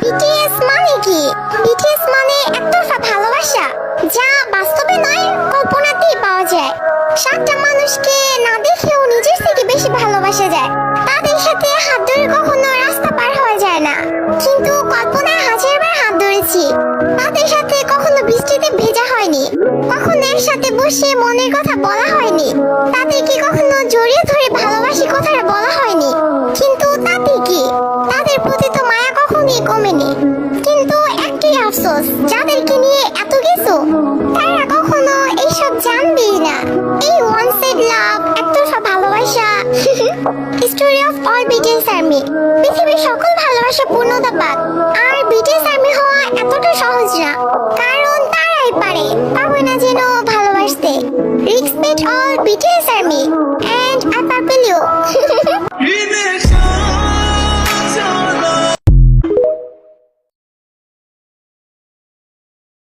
BTS মানে কি? BTS মানে একতরফা ভালোবাসা, যা বাস্তবে নয় কল্পনাতেই পাওয়া যায়। সাতটা মানুষকে না দেখেও নিজের থেকে বেশি ভালোবাসা যায়। তাদের সাথে হাত ধরে কখনো রাস্তা পার হওয়া যায় না, কিন্তু কল্পনায় হাজারবার হাত ধরেছি। তাদের সাথে কখনো বৃষ্টিতে ভেজা হয়নি, কখনো একসাথে বসে মনের কথা বলা হয়নি, তাদেরকে কখনো জড়িয়ে ধরে ভালোবাসি কথাটা বলা হয়নি। কিন্তু তাতে কি, তাদের প্রতি তো মায়া কখনোই কমেনি। কিন্তু একটাই আফসোস, যাদেরকে নিয়ে এত কিছু, তারা কখনো এইসব জানবেই না। এই ওয়ান সাইড লাভ, একতরফা ভালোবাসা। Story of all BTS army. পৃথিবীর সকল ভালোবাসা পূর্ণতা পাক, আর বিটিএস আর্মি হওয়া এতটা সহজ না, কারণ তারাই পারে, পাবে না যেন ভালোবাসতে। Respect all BTS army.